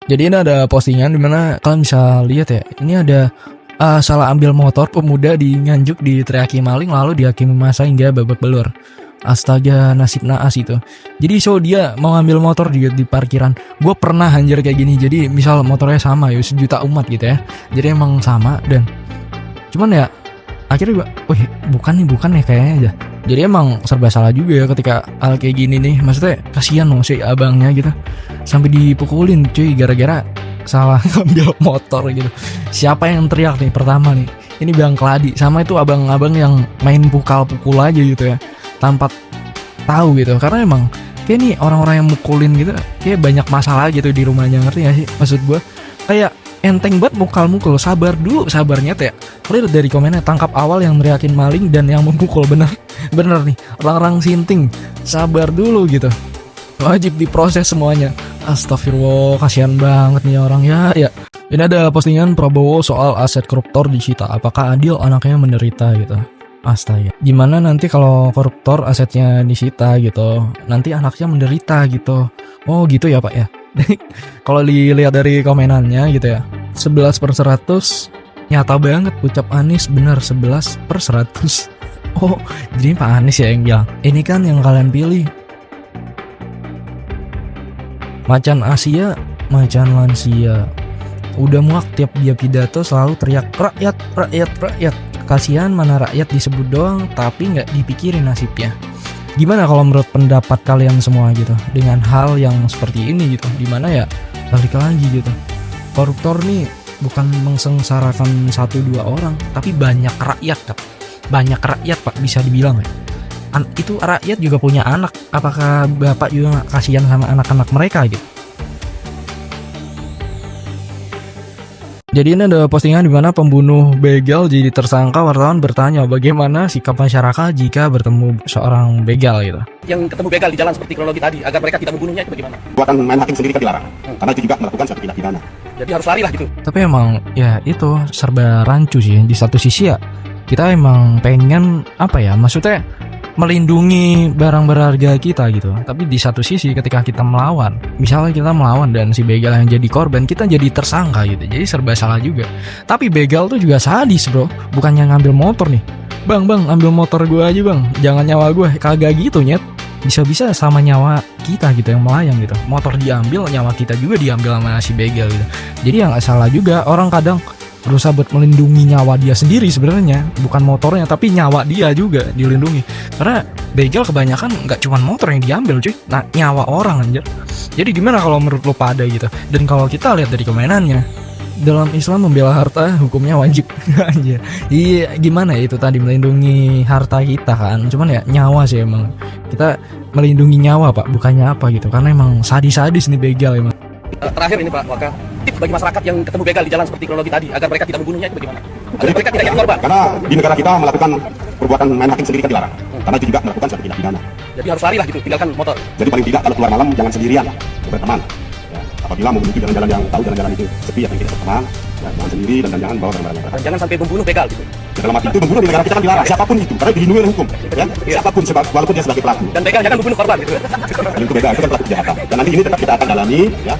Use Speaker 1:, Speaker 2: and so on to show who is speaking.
Speaker 1: Jadi ini ada postingan dimana kalian bisa lihat ya. Ini ada salah ambil motor pemuda di Nganjuk diteriaki maling lalu dihakimi masa hingga babak belur. Astaga, nasib naas itu. Jadi dia mau ngambil motor di parkiran. Gue pernah anjir kayak gini. Jadi misal motornya sama ya, sejuta umat gitu ya. Jadi emang sama dan cuman ya akhirnya gue, wih bukan ya kayaknya aja. Jadi emang serba salah juga ya ketika hal kayak gini nih. Maksudnya kasihan loh si abangnya gitu, sampai dipukulin cuy gara-gara salah ngambil motor gitu. Siapa yang teriak nih pertama nih? Ini Bang Keladi sama itu abang-abang yang main pukul aja gitu ya, tanpa tahu gitu. Karena emang kayak nih orang-orang yang mukulin gitu kayak banyak masalah gitu di rumahnya, ngerti gak sih? Maksud gue kayak enteng banget mukul, sabar dulu, sabarnya ya. Kalau dari komennya, tangkap awal yang neriakin maling dan yang memukul, bener nih, orang-orang sinting, sabar dulu gitu. Wajib diproses semuanya. Astagfirullah, kasihan banget nih orang ya. Ini ada postingan Prabowo soal aset koruptor disita. Apakah adil anaknya menderita gitu? Astaga. Gimana nanti kalau koruptor asetnya disita gitu, nanti anaknya menderita gitu. Oh gitu ya Pak ya. Kalau dilihat dari komenannya gitu ya, 11/100 nyata banget ucap Anies, bener 11/100. Oh jadi Pak Anies ya yang bilang ini kan yang kalian pilih. Macan Asia, macan lansia. Udah muak tiap dia pidato selalu teriak rakyat. Kasihan mana rakyat disebut doang tapi nggak dipikirin nasibnya. Gimana kalau menurut pendapat kalian semua gitu dengan hal yang seperti ini gitu? Dimana ya balik lagi gitu, koruptor nih bukan mengsengsarakan 1-2 orang tapi banyak rakyat Kak. Banyak rakyat Pak, bisa dibilang ya. Itu rakyat juga punya anak. Apakah Bapak juga kasihan sama anak-anak mereka gitu? Jadi ini ada postingan di mana pembunuh begal jadi tersangka. Wartawan bertanya bagaimana sikap masyarakat jika bertemu seorang begal gitu.
Speaker 2: Yang ketemu begal di jalan seperti kronologi tadi, agar mereka tidak membunuhnya itu bagaimana?
Speaker 3: Buatan main hakim sendiri kan dilarang, karena itu juga melakukan suatu tindak pidana.
Speaker 2: Jadi harus lari lah gitu.
Speaker 1: Tapi emang ya itu serba rancu sih. Di satu sisi ya kita emang pengen apa ya, maksudnya melindungi barang berharga kita gitu. Tapi di satu sisi ketika kita melawan, misalnya kita melawan dan si begal yang jadi korban, kita jadi tersangka gitu. Jadi serba salah juga. Tapi begal tuh juga sadis bro, bukannya ngambil motor nih. Bang ambil motor gue aja bang, jangan nyawa gue. Kagak gitu nyet. Bisa-bisa sama nyawa kita gitu yang melayang gitu. Motor diambil, nyawa kita juga diambil sama si begal gitu. Jadi yang gak salah juga, orang kadang berusaha buat melindungi nyawa dia sendiri sebenarnya, bukan motornya tapi nyawa dia juga dilindungi. Karena begal kebanyakan nggak cuma motor yang diambil cuy, nah nyawa orang anjir. Jadi gimana kalau menurut lo pada gitu? Dan kalau kita lihat dari komenannya, dalam Islam membela harta hukumnya wajib. Anjir. Iya gimana ya itu tadi, melindungi harta kita kan, cuman ya nyawa sih emang kita melindungi nyawa Pak, bukannya apa gitu. Karena emang sadis-sadis nih begal emang.
Speaker 2: Terakhir ini Pak Waka, tips bagi masyarakat yang ketemu begal di jalan seperti kronologi tadi, agar mereka tidak membunuhnya itu bagaimana? Agar mereka tidak jadi korban.
Speaker 3: Karena di negara kita melakukan perbuatan main hakim sendiri kan dilarang, karena itu juga melakukan suatu tindak pidana.
Speaker 2: Jadi harus lari lah gitu, tinggalkan motor.
Speaker 3: Jadi paling tidak kalau keluar malam jangan sendirian, berteman. Ya, apabila mau menuju jalan-jalan yang tahu jalan-jalan itu sepi atau tidak berteman, ya, jangan sendiri dan jangan bawa barang-barang.
Speaker 2: Dan jangan sampai membunuh begal gitu.
Speaker 3: Ya, dalam arti itu membunuh di negara kita kan dilarang, siapapun itu, karena dilindungi oleh hukum. Ya, siapapun walaupun dia sebagai pelaku.
Speaker 2: Dan begal jangan membunuh korban gitu.
Speaker 3: Dan itu beda, itu kan pelaku kejahatan. Dan nanti ini tetap kita akan dalami, ya.